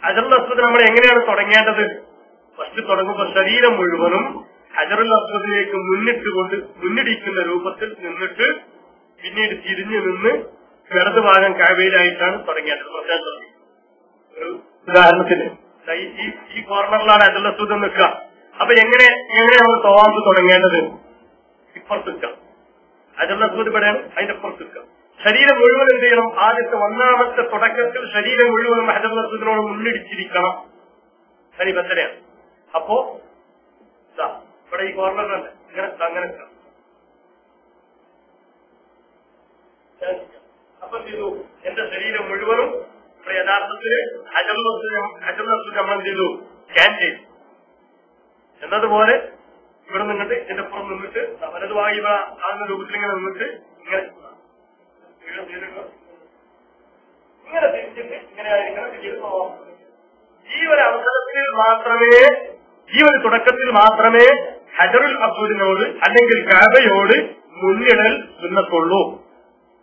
ഹജറുൽ അസ്വദ് നമ്മൾ എങ്ങനെയാണ് തുടങ്ങേണ്ടത്? ഫസ്റ്റ് തുടങ്ങുമ്പോൾ ശരീരം മുഴുവനും ഹജറുൽ അസ്വദിലേക്ക് മുന്നിടിക്കുന്ന രൂപത്തിൽ നിന്നിട്ട് പിന്നീട് തിരിഞ്ഞു നിന്ന് ഇടത് ഭാഗം കഅബയിലായിട്ടാണ് തുടങ്ങേണ്ടത്. ഒരു ഉദാഹരണത്തിന് ഈ കോർണറിലാണ് ഹജറുൽ അസ്വദ് നിൽക്കുക. അപ്പൊ എങ്ങനെ നമ്മൾ തവാഫ് തുടങ്ങേണ്ടത്? ഇപ്പുറത്ത് നിൽക്കാം. ഹജറുൽ അസ്വദ് ഇവിടെയാണ്, അതിന്റെ അപ്പുറത്ത് നിൽക്കാം. ശരീരം മുഴുവൻ എന്ത് ചെയ്യണം? ആദ്യത്തെ ഒന്നാമത്തെ തുടക്കത്തിൽ ശരീരം മുഴുവനും ഹജറുൽ അസ്വദിനോട് മുന്നിടിച്ചിരിക്കണം. ശരി ബത്തനെയാണ്. അപ്പോ ഇവിടെ ഈ കോർണറിലല്ല, അങ്ങനെ അപ്പൊ ചെയ്തു എന്റെ ശരീരം മുഴുവനും ഇവിടെ യഥാർത്ഥത്തിൽ ഹജറുൽ അസ്വദ് നമ്മൾ എന്ത് ചെയ്തു? സ്കാൻ ചെയ്തു. എന്നതുപോലെ ഇവിടെ നിന്നിട്ട് ഇതിന്റെ പുറം നിന്നിട്ട് വലതുവായി ആകുന്ന രൂപത്തിൽ ഇങ്ങനെ നിന്നിട്ട് ഇങ്ങനെ തിരിച്ചിട്ട് ഇങ്ങനെ ആയിരിക്കണം. ഈ ഒരു അവസരത്തിൽ മാത്രമേ, ഈ ഒരു തുടക്കത്തിൽ മാത്രമേ ഹജറുൽ അസ്വദിനോട് അല്ലെങ്കിൽ കഅബയോട് മുന്നിടൽ സുന്നത്തുള്ളൂ.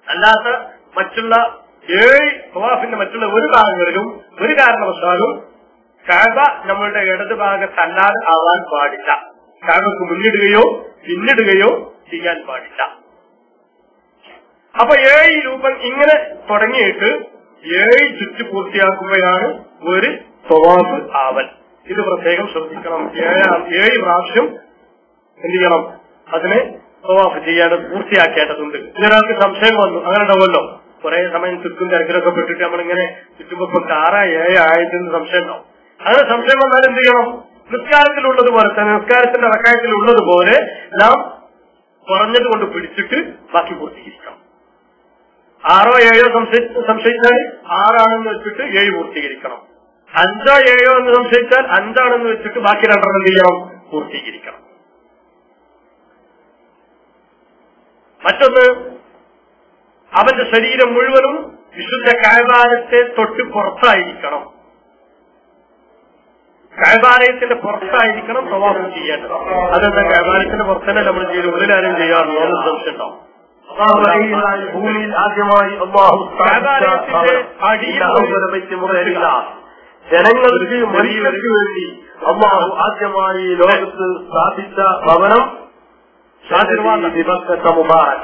അല്ലാത്ത മറ്റുള്ള 7 തവാഫിന്റെ മറ്റുള്ള ഒരു ഭാഗങ്ങളിലും ഒരു കാരണവശാലും കഅബ നമ്മളുടെ ഇടത് ഭാഗത്തല്ലാതെ ആവാൻ പാടില്ല. കഅബക്ക് മുന്നിടുകയോ പിന്നിടുകയോ ചെയ്യാൻ പാടില്ല. അപ്പൊ 7 രൂപം ഇങ്ങനെ തുടങ്ങിയിട്ട് 7 ചുറ്റു പൂർത്തിയാക്കുമ്പോഴാണ് ഒരു തവാഫ് ആവൽ. ഇത് പ്രത്യേകം ശ്രദ്ധിക്കണം. 7 പ്രാവശ്യം എന്ത് ചെയ്യണം? അതിനെ തവാഫ് ചെയ്യേണ്ടത് പൂർത്തിയാക്കേണ്ടതുണ്ട്. ഇതിനൊരാൾക്ക് സംശയം വന്നു, അങ്ങനെ ഉണ്ടാവുമല്ലോ. കുറെ സമയം ചുറ്റും തിരക്കിലൊക്കെ പെട്ടിട്ട് നമ്മളിങ്ങനെ ചുറ്റുമ്പോ 6 7 ആയതെന്ന് സംശയം ഉണ്ടാവും. അങ്ങനെ സംശയം വന്നാൽ എന്ത് ചെയ്യണം? നിസ്കാരത്തിലുള്ളതുപോലെ തന്നെ, നിസ്കാരത്തിന്റെ റക്അത്തിലുള്ളതുപോലെ നാം കുറഞ്ഞത് കൊണ്ട് പിടിച്ചിട്ട് ബാക്കി പൂർത്തീകരിക്കണം. 6 7 സംശയിച്ചാൽ 6 ആണെന്ന് വെച്ചിട്ട് 7 പൂർത്തീകരിക്കണം. 5 7 എന്ന് സംശയിച്ചാൽ 5 ആണെന്ന് വെച്ചിട്ട് ബാക്കി 2 എന്ത് ചെയ്യണം? പൂർത്തീകരിക്കണം. മറ്റൊന്ന്, അവന്റെ ശരീരം മുഴുവനും വിശുദ്ധ കഅബാലയത്തെ തൊട്ട് പുറത്തായിരിക്കണം. കഅബാലയത്തിന്റെ പുറത്തായിരിക്കണം തവാഫ് ചെയ്യേണ്ടത്. അതെന്താ? കഅബാലയത്തിന്റെ പുറത്തന്നെ നമ്മൾ ചെയ്ത് ഉള്ളിലാരും ചെയ്യാറുണ്ടോ എന്ന് സംശയം ഉണ്ടാവും. ഭൂമിയിൽ ആദ്യമായി കഅബാലയത്തിന്റെ അടിയിൽ ജനങ്ങൾക്ക് മനുഷ്യർക്ക് വേണ്ടി അല്ലാഹു ആദ്യമായി ലോകത്ത് സ്ഥാപിച്ച ഭവനം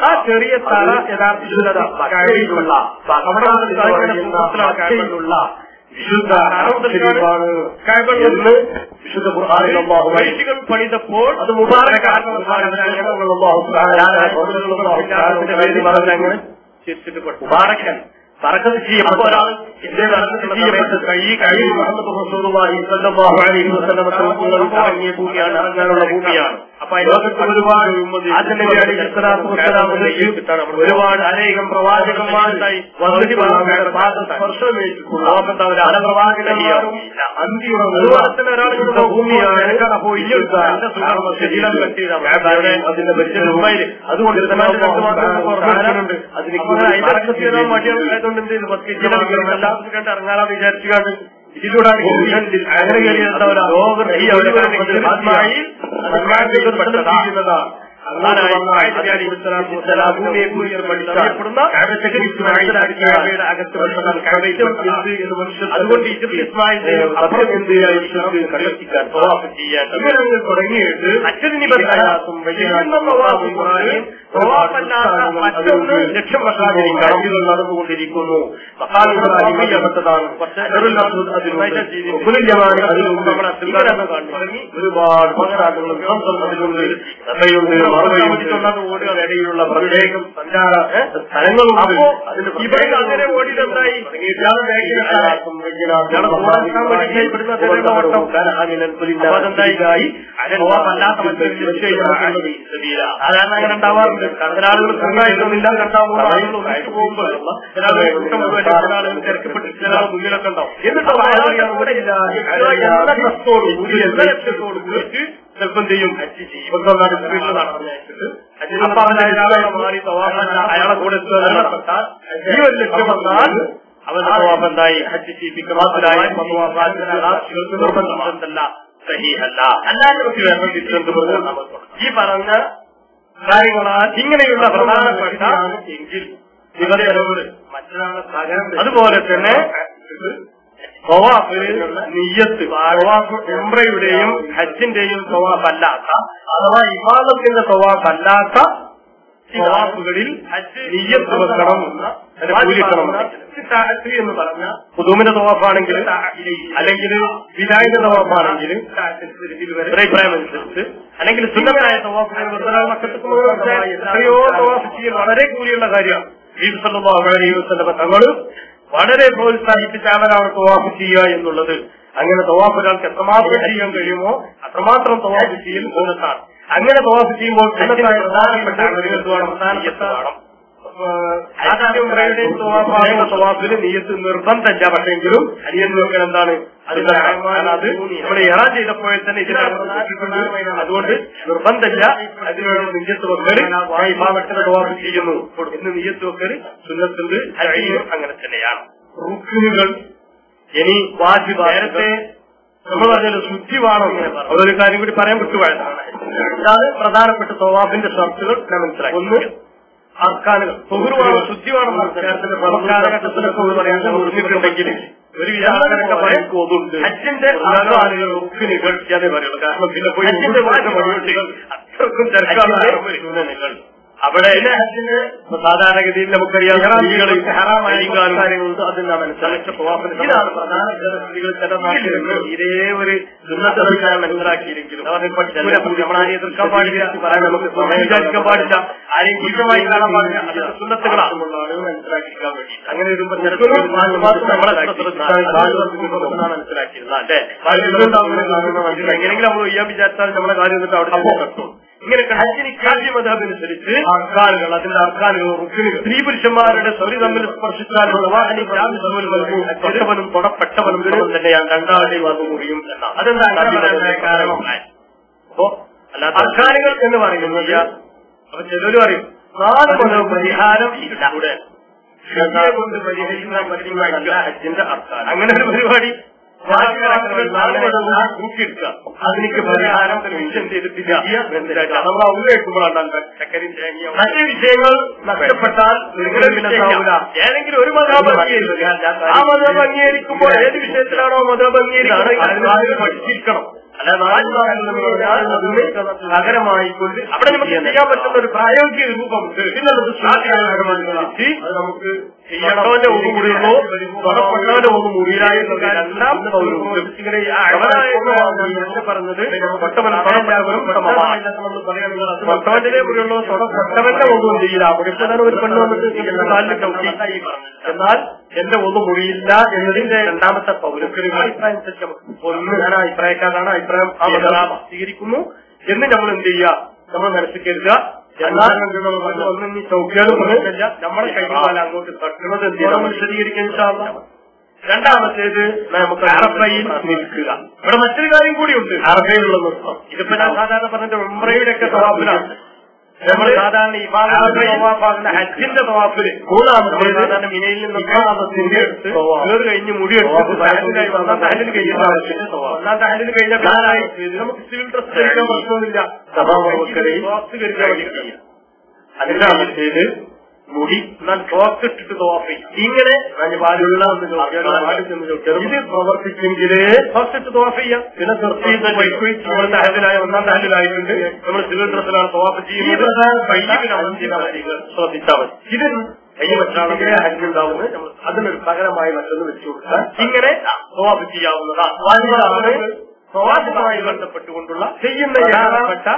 ആ ചെറിയ തല യഥാർത്ഥത്തിലുള്ള വിശുദ്ധ വിശുദ്ധ ഖുർആനിൽ പണിതപ്പോൾ അത് മുബാറക്കാണ് മുബാറക്കൻ ബറക്കത്ത് ചെയ്യപ്പെട്ട ഒരാൾ ഇറങ്ങിയ ഭൂമിയാണ്, ഇറങ്ങാനുള്ള ഭൂമിയാണ്. അപ്പൊ ലോകത്ത് ഒരുപാട് ഒരുപാട് അനേകം പ്രവാചകന്മാരുണ്ടായി ഒരാളുടെ ഭൂമിയാണ്. അതുകൊണ്ട് ഇറങ്ങാനാ വിചാരിച്ചുകൊണ്ട് ഇതിലൂടെ അങ്ങനെ അതുകൊണ്ട് തുടങ്ങിയിട്ട് മറ്റൊരു മറ്റൊന്ന് ലക്ഷ്യം നടന്നുകൊണ്ടിരിക്കുന്നു. ഒരുപാട് ഇടയിലുള്ള പ്രത്യേകം സഞ്ചാര സ്ഥലങ്ങളുണ്ട്. ഇവിടെ അങ്ങനെ ഓടിയതെന്തായി? സാധാരണ അങ്ങനെ ഉണ്ടാവാറുണ്ട്. കടലാളുകൾ ഉണ്ടായിട്ടൊന്നുമില്ല. പോകുമ്പോൾ ചില ആളുകൾ തിരക്കപ്പെട്ട് ചില മുന്നിലൊക്കെ ഉണ്ടാവും. എന്നിട്ട് ചിലപ്പം ചെയ്യും ഹജ്ജ് ചെയ്യും അയാളെ കൂടെ ഈ ഒരു ലക്ഷ്യം വന്നാൽ അവന്റെ തവാഫ് എന്തായി? ഹജ്ജ് ചെയ്യിപ്പിക്കലായി നിർബന്ധമല്ല, സഹീഹല്ല. ഈ പറഞ്ഞ കാര്യങ്ങളാൽ ഇങ്ങനെയുള്ള പ്രധാനപ്പെട്ട എങ്കിൽ മറ്റൊരാളെ അതുപോലെ തന്നെ തവാഫിനുള്ള നിയ്യത്ത് തവാഫ് ഉംറയുടെയും ഹജ്ജിന്റെയും തവാഫ് അല്ലാത്ത അഥവാ ഇബാദത്തിന്റെ തവാഫ് അല്ലാത്ത തവാഫുകളിൽ നിയ്യത്ത് വെക്കണം പൂരിക്കണം എന്ന് പറഞ്ഞ പുതുമിന്റെ തവാഫാണെങ്കിൽ അല്ലെങ്കിൽ വിദായിന്റെ തവാഫാണെങ്കിൽ അഭിപ്രായമനുസരിച്ച് അല്ലെങ്കിൽ സുന്നത്തായ തവാഫുകൾ എത്രയോ തവാഫ് ചെയ്യൽ വളരെ കൂലിയുള്ള കാര്യമാണ്. നബി സല്ലല്ലാഹു അലൈഹി വസല്ലം തങ്ങൾ വളരെ പ്രോത്സാഹിപ്പിച്ചാണ് തവാഫ് ചെയ്യുക എന്നുള്ളത്. അങ്ങനെ തവാഫ് ഒരാൾക്ക് എത്രമാത്രം ചെയ്യാൻ കഴിയുമോ അത്രമാത്രം തവാഫ് ചെയ്യൽ സുന്നത്താണ്. അങ്ങനെ തവാഫ് ചെയ്യുമ്പോൾ പ്രധാനപ്പെട്ട തവാഫിന് നിയ്യത്ത് നിർബന്ധമില്ല. പക്ഷെങ്കിലും അനിയൻ നോക്കാൻ എന്താണ് അതിന്റെ അത് നമ്മൾ ഇറാൻ ചെയ്തപ്പോഴേ തന്നെ ഇതിന് അതുകൊണ്ട് നിർബന്ധമില്ല. അതിനോട് നിയ്യത്ത് വെക്കല് വിഭാഗത്തിന്റെ തവാഫ് ചെയ്യുന്നു ഇന്ന് നിയ്യത്ത് വെക്കല് സുന്നത്തുണ്ട്. അങ്ങനെ തന്നെയാണ്. റുക്നുകൾ ഇനി വാജിബ നേരത്തെ നമ്മൾ പറഞ്ഞാൽ ശുദ്ധി വേണം. അതൊരു കാര്യം കൂടി പറയാൻ വിട്ടുപോയതാണ്. അതാണ് പ്രധാനപ്പെട്ട തവാഫിന്റെ ഷർത്തുകൾ മനസ്സിലാക്കി. ഒന്ന് അർക്കാനുകൾ തൊഹുറുവാണ് ശുദ്ധി വേണം. കാലഘട്ടത്തിലൊക്കെ പറയാൻ മുറിഞ്ഞിട്ടുണ്ടെങ്കിൽ ഒരു വിചാരങ്ങളൊക്കെ പറയുന്നുണ്ട് ഹജ്ജിന്റെ റുക്നുകൾ ചെയ്യാനേ പറയുള്ളൂ. കാരണം പിന്നെ പോയി അത്രക്കും തിരക്കാണ് അവിടെ സാധാരണഗതിയിൽ നമുക്കറിയാം കാര്യങ്ങളുണ്ട്. അതെന്താ മനസ്സിലാക്കിയ ഇതാണ് പ്രധാന സ്ത്രീകൾ ചില നാട്ടിൽ ഇതേ ഒരു സുന്നത്തറിക്കാൻ മനസ്സിലാക്കിയിരിക്കുന്നു. നമ്മളാരെയും എതിർക്കാൻ പാടില്ല, പറയാൻ നമുക്ക് വിചാരിക്കാൻ പാടില്ല, ആരെയും കുറ്റമായി കാണാൻ പാടില്ല. അതിന്റെ സുന്നത്തുകളാണെന്നുള്ളതാണ് മനസ്സിലാക്കിക്കാൻ വേണ്ടി. അങ്ങനെ വരുമ്പോൾ മനസ്സിലാക്കിയിരുന്ന അല്ലെ എങ്ങനെയെങ്കിലും നമ്മൾ ചെയ്യാൻ വിചാരിച്ചാൽ നമ്മളെ കാര്യം എന്നിട്ട് അവിടെ കത്തും. ഇങ്ങനെ ഹജ്ജിന് കാവ്യ മതമനുസരിച്ച് അർക്കാനുകൾ അതിന്റെ അർക്കാനുകൾ സ്ത്രീ പുരുഷന്മാരുടെ സ്വരി തമ്മിൽ സ്പർശിച്ചാലുള്ള തൊട്ടവനും തൊടപ്പെട്ടവനും തന്നെയാണ് രണ്ടാളുടെയും അത് മുറിയും എന്നാണ്. അതെന്താണ് കാരണം? അപ്പോ അല്ലാത്ത അർക്കാനുകൾ എന്ന് പറയുന്നത് അപ്പൊ ചിലര് പറയും 4 കൊല്ലം പരിഹാരം ഇവിടെ കൊണ്ട് പരിഹരിക്കാൻ പറ്റുന്ന ഹജ്ജിന്റെ അർക്കാൻ. അങ്ങനെ ഒരു പരിപാടി കൂട്ടിയെടുക്കുക. അതിലേക്ക് പരിഹാരം മെൻഷൻ ചെയ്തിട്ടില്ല. മറ്റു വിഷയങ്ങൾ നഷ്ടപ്പെട്ടാൽ ഏതെങ്കിലും ഒരു മതം അംഗീകരിക്കുക. ആ മതം അംഗീകരിക്കുമ്പോൾ ഏത് വിഷയത്തിലാണോ മതം അംഗീകരിക്കുന്നത് പഠിച്ചിരിക്കണം. പകരമായിക്കൊണ്ട് അവിടെ നമുക്ക് ചെയ്യാൻ പറ്റുന്ന ഒരു പ്രായോഗിക രൂപമുണ്ട്. അത് നമുക്ക് ചെയ്യണവന്റെ ഒന്ന് മുറിയുള്ളൂ, തൊടപ്പെട്ടവന്റെ ഒന്ന് മുറിയിലായിരുന്നു. രണ്ടാം പറഞ്ഞത് തൊട്ടവന്റെ മുറിയുള്ളൂ, തൊട്ടവന്റെ ഒന്നും ചെയ്യില്ല. മുറിപ്പതാണ് ഒരു പെണ്ണ് വന്നിട്ട് കാലിൽ ചവിട്ടി. എന്നാൽ എന്റെ ഒന്നും മുറിയില്ല എന്നതിന്റെ രണ്ടാമത്തെ പൗരസ്കരിക അഭിപ്രായം ഒന്ന് ഞാൻ അഭിപ്രായക്കാരാണ്, അഭിപ്രായം ആ മതം സ്വീകരിക്കുന്നു എന്ന് നമ്മൾ എന്ത് ചെയ്യുക, നമ്മൾ മനസ്സിൽ കരുതുക. ഒന്നും ചൗക്കിയാലും പറഞ്ഞില്ല, നമ്മളെ കൈകാലം അങ്ങോട്ട് തട്ടുന്നത് എന്ത് ചെയ്യണം വിശദീകരിക്കാൻ. രണ്ടാമത്തേത് നമുക്ക് അറഫയിൽ നിൽക്കുക. ഇവിടെ മറ്റൊരു കാര്യം കൂടിയുണ്ട്, അറഫയിലുള്ള നൃത്തം. ഇതിപ്പോ ഞാൻ സാധാരണ പറഞ്ഞ ഉംറയുടെ ഒക്കെ തവാഫിലാണ്. നമ്മൾ സാധാരണ ഈ ഭാഗത്തിന്റെ ഹജ്ജിന്റെ തവാഫില് മൂന്നാമത്തേത് സാധാരണ മിനയിൽ നിന്നൊക്കെ അടുത്ത് വേറെ കഴിഞ്ഞ് മുടിയെടുത്ത് ഒന്നാമത്തെ ഹാൻഡിൽ കഴിഞ്ഞ ഒന്നാമത്തെ ഹാൻഡിൽ കഴിഞ്ഞ നമുക്ക് സിവിൽ ഡ്രസ് ധരിക്കാൻ പ്രശ്നമൊന്നുമില്ല. അതിനാമത്തേത് മുടി എന്നാൽ ടോക്സ് ഇട്ടിട്ട് തവാഫ് ഇങ്ങനെ വാലുള്ള ഇത് പ്രവർത്തിച്ചെങ്കിലേ ടോക്സ് ഇട്ട് തവാഫ് ചെയ്യാം. പിന്നെ തീർച്ചയായും ഹാൻഡിലായ ഒന്നാം ഹാൻഡിലായിട്ടുണ്ട്. നമ്മൾ സിവിൽ ഡ്രസ്സിലാണ് തവാഫ് ചെയ്യുന്നത്. ശ്രദ്ധിച്ചാൽ മതി. ഇത് കൈ വെച്ചാണെങ്കിലേ ഹജ്ജ് ഉണ്ടാവുന്നത്. അതിനൊരു പകരമായി മറ്റൊന്ന് വെച്ചു കൊടുത്താൽ ഇങ്ങനെ തവാഫ് ചെയ്യാവുന്നതാണ്. തവാഫുമായി ബന്ധപ്പെട്ടുകൊണ്ടുള്ള ചെയ്യുന്ന യാതൊരുപ്പെട്ട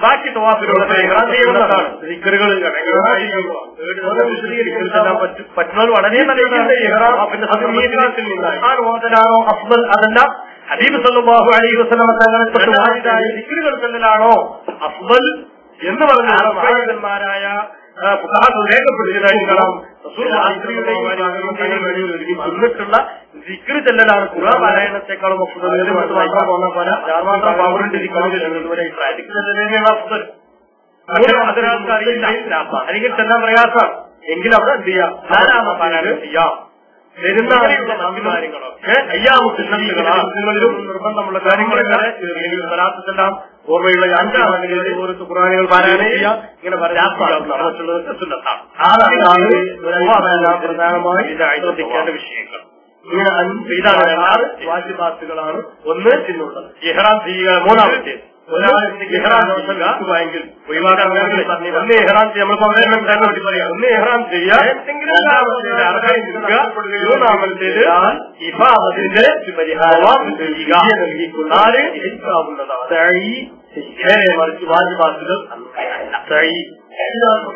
ബാക്കി തവാഫിലുള്ള പറ്റുന്നത് വളരെ നല്ലതാണ്. അഫ്ദൽ അതല്ല ഹബീബ് സല്ലല്ലാഹു അലൈഹി വസല്ലം തങ്ങളെ ദിക്റുകൾ ചെല്ലലാണോ അഫ്ദൽ എന്ന് പറഞ്ഞാൽ രേഖപ്പെടുത്തിയതായി കാണാം. വന്നിട്ടുള്ള ദിക്ർ ചെല്ലലാണ് ഖുർആൻ പാരായണത്തെക്കാളും അറിയില്ല, അല്ലെങ്കിൽ ചെല്ലാൻ പ്രയാസമാണ്. എങ്കിൽ അവിടെ എന്ത് ചെയ്യാം, ധാരാളം പാരായണം ചെയ്യാം. കാര്യങ്ങളൊക്കെ അയ്യാമുകളിലും നിർബന്ധമുള്ള കാര്യങ്ങളെല്ലാം ഓർമ്മയുള്ള ഓരോ ഖുർആനുകൾ പാരായണം ചെയ്യാം. ഇങ്ങനെ മറ്റുള്ളതൊക്കെ സുന്നത്താണ്. പ്രധാനമായി ശ്രദ്ധിക്കേണ്ട വിഷയങ്ങൾ. ഇങ്ങനെ 5 ഇതാണ് 6 വാജിബാത്തുകളാണ്. ഒന്ന് ഇഹ്റാം ചെയ്യുക. മൂന്നാമത്തെ ഇഹ്റാം ചെയ്യുകയെങ്കിൽ ഒന്ന് ഇഹ്റാം ചെയ്യാം. ഒന്ന് ഇഹ്റാം ചെയ്യുക. മൂന്നാമത്തേത് ഇബാദത്തിന്റെ പരിഹാരം ചെയ്യുക. 4 എടുക്കാവുന്നതാണ്. മറിച്ച് വാജിബാത്തുകൾ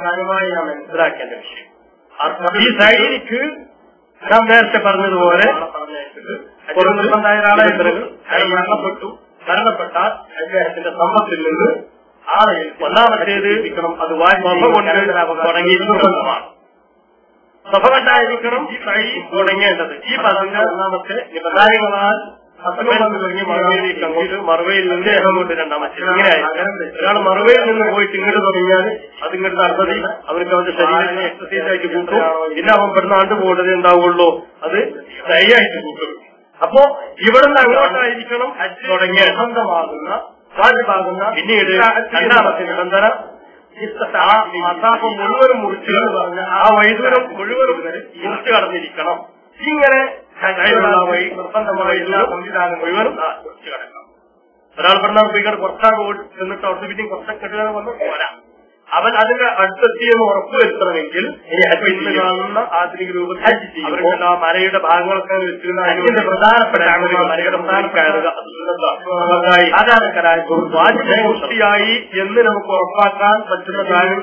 കാര്യമായി നാം മനസ്സിലാക്കേണ്ട വിഷയം. ഈ സൈനിക്ക് നാം നേരത്തെ പറഞ്ഞതുപോലെ നിർബന്ധമായ ഒരാളെ മരണപ്പെട്ടാൽ അദ്ദേഹത്തിന്റെ സമ്പത്തിൽ നിന്ന് ആളെ ഒന്നാമത്തേത് അത് വാജിബ് കൊണ്ട് തുടങ്ങിയിരിക്കുന്നതാണ്. സഫകണ്ടായിരിക്കണം തുടങ്ങേണ്ടത്. ഈ പറഞ്ഞ ഒന്നാമത്തെ നിബന്ധനകളാൽ മറുവയിലേക്ക് അങ്ങോട്ട്, മറുവയിൽ നിന്ന് അങ്ങോട്ട് രണ്ടാമത്തെ. ഇങ്ങനെയായിരിക്കും. ഒരാൾ മറുവയിൽ നിന്ന് പോയിട്ട് ഇങ്ങോട്ട് തുടങ്ങിയാൽ അത് ഇങ്ങോട്ട് നടത്തി അവർക്ക് അവരുടെ ശരീരത്തിന് എക്സസൈസ് ആയിട്ട് കൂട്ടും. പിന്നെ അവൻ പെടുന്ന ആണ്ട് പോകേണ്ടത് എന്താവുള്ളൂ, അത് ശരിയായിട്ട് കൂട്ടും. അപ്പോ ഇവിടുന്ന് അങ്ങോട്ടായിരിക്കണം തുടങ്ങിയ സ്വന്തമാകുന്ന വാജിബാകുന്ന. പിന്നീട് രണ്ടാമത്തെ നിബന്ധന മസാഫ് മുഴുവനും മുറിച്ചു പറഞ്ഞ ആ വൈദൂരം മുഴുവനും മുറിച്ചു കടന്നിരിക്കണം. ഇങ്ങനെ വഴി നിർബന്ധമായ എല്ലാ സംവിധാനം മുഴുവനും കുറിച്ച് കിടക്കാം. ഒരാൾ പറഞ്ഞാൽ സ്ത്രീകൾ കുറച്ചാണ് എന്നിട്ട് അവിടുത്തെ പിന്നെ കുറച്ചൊക്കെ കെട്ടുകാരെ വന്ന് പോരാ. അവൻ അതിന്റെ അടുത്തെത്തിയെന്ന് ഉറപ്പുവരുത്തണമെങ്കിൽ ഇന്ന് കാണുന്ന ആധുനിക രൂപത്തിൽ അവരുടെ മലയുടെ ഭാഗങ്ങളൊക്കെ വെച്ചിരുന്ന അതിന്റെ പ്രധാനപ്പെട്ട മലയുടെ പ്രധാന കയറുക സാധാരണക്കാരായ പൂർത്തിയായി എന്ന് നമുക്ക് ഉറപ്പാക്കാൻ പറ്റുന്ന കാര്യങ്ങൾ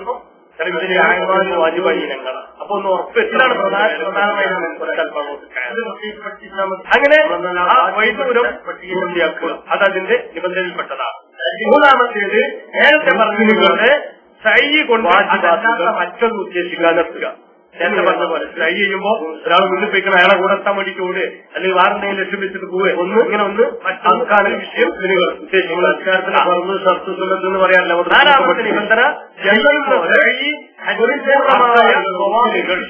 വാജിബീനങ്ങൾ. അപ്പൊ ഒന്ന് ഉറപ്പെത്തിലാണ് പ്രധാനമായി അങ്ങനെ ആ വൈദൂരം പൂർത്തിയാക്കുക. അതതിന്റെ നിബന്ധനയിൽപ്പെട്ടതാണ്. മൂന്നാമത്തേത് നേരത്തെ പറഞ്ഞതുപോലെ സൈ കൊണ്ട് മറ്റൊന്ന് ഉദ്ദേശിക്കാൻ നിർത്തുക. നേരത്തെ പറഞ്ഞ പോലെ സൈ ചെയ്യുമ്പോൾ ഒരാൾ മുന്നിൽ പോയിക്കണം, അയാളെ കൂടെ എത്താൻ വേണ്ടിയിട്ട് ഓടുക, അല്ലെങ്കിൽ വേറെന്തെങ്കിലും ലക്ഷ്യം വെച്ചിട്ട് പോവുക. ഇങ്ങനെ ഒന്ന് മറ്റൊന്നാണ് വിഷയം ഉദ്ദേശിക്കുന്നത് പറയാറില്ല. നാലാമത്തെ നിബന്ധന പൂർണ്ണമായ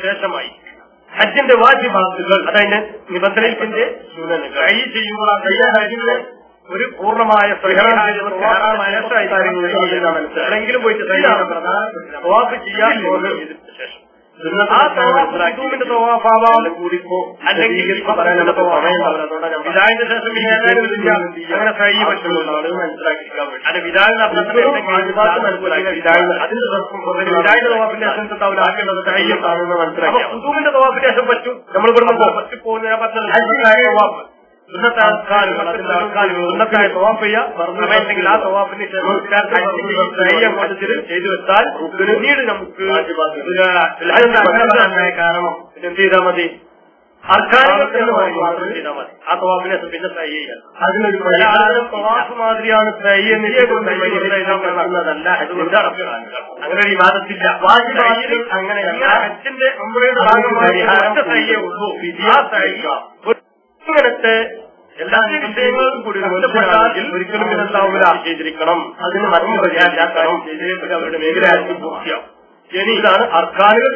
ശേഷമായി ഹജ്ജിന്റെ വാജിബാത്തുകൾ അതതിന്റെ നിബന്ധനത്തിന്റെ കൈ ചെയ്യുമ്പോൾ ആ കയ്യാലെ ഒരു പൂർണ്ണമായ എവിടെങ്കിലും പോയിട്ട് തവാഫ് ചെയ്യാൻ ശേഷം ആ തവാഫിന്റെ തവാഫാവാം കൂടിപ്പോ അല്ലെങ്കിൽ വിദായിന്റെ ശേഷം അങ്ങനെ സൈ പറ്റുന്നതാണ് മനസ്സിലാക്കിയിരിക്കാൻ വേണ്ടി. അല്ല വിദായിന്റെ വിദായിന്റെ തവാഫിന്റെ ശേഷം ഉണ്ടാവില്ല ആക്കേണ്ടത് കയ്യെത്താണെന്ന് മനസ്സിലാക്കി. കുതൂമിന്റെ തവാഫിന്റെ ശേഷം പറ്റും. നമ്മൾ ഇവിടുന്ന് പറ്റിപ്പോകുന്ന ഞാൻ പറഞ്ഞത് സുന്നത്തെ ആൾക്കാരുകൾ അതിന്റെ ആൾക്കാരുകൾ സുന്നത്തായ തവാഫ് ചെയ്യുക. ആ തവാഫിന് ശേഷം ചെയ്തു വെച്ചാൽ പിന്നീട് നമുക്ക് കാരണം എന്ത് ചെയ്താൽ മതി, അർക്കാനുകൾ ചെയ്താൽ മതി. ആ തവാഫിനെ പിന്നെ സൈ ചെയ്യുക. അതിനൊരു തവാഫ് മാതിരിയാണ് സൈ എന്നതല്ല. അങ്ങനെ ഒരു വിവാദത്തില്ല. അങ്ങനെ ഹജ്ജിന്റെ സൈയേ ഉള്ളൂ. ഇങ്ങനത്തെ എല്ലാ വിഷയങ്ങളും കൂടി ബന്ധപ്പെട്ടാൽ ഒരിക്കലും ഇതെന്താവില്ല ചെയ്തിരിക്കണം. അതിന് മറ്റു പരിഹാരം ചെയ്തിട്ട് അവരുടെ മേഖലയായിരിക്കും പൂർത്തിയാവും. ഇനി ഇതാണ് അർക്കാനുകൾ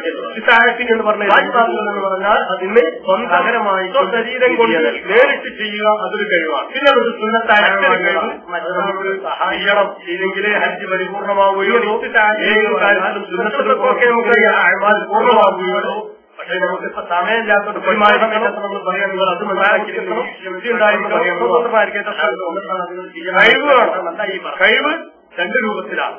എന്ന് പറഞ്ഞാൽ വാജിബാത്തുകൾ എന്ന് പറഞ്ഞാൽ അതിന് സ്വന്തകരമായി ശരീരം കൊണ്ട് നേരിട്ട് ചെയ്യുക, അതൊരു കഴിവാണ്. പിന്നെ അതൊരു സുന്നത്തായ കഴിവ് മറ്റൊരു സഹായിക്കണം ചെയ്തെങ്കിലേ ഹജ്ജ് പരിപൂർണമാവുകയുള്ളൂ. ഏത് കാര്യത്തിലും സുന്നത്തുകൾക്കൊക്കെ നമുക്ക് പൂർണ്ണമാവുകയുള്ളൂ. പക്ഷേ നമുക്കിപ്പോ സമയമില്ലാത്തത് നമ്മൾ പറയാൻ അത് മനസ്സിലാക്കിയിരിക്കണം. കഴിവ് വേണം. കഴിവ് 2 രൂപത്തിലാണ്.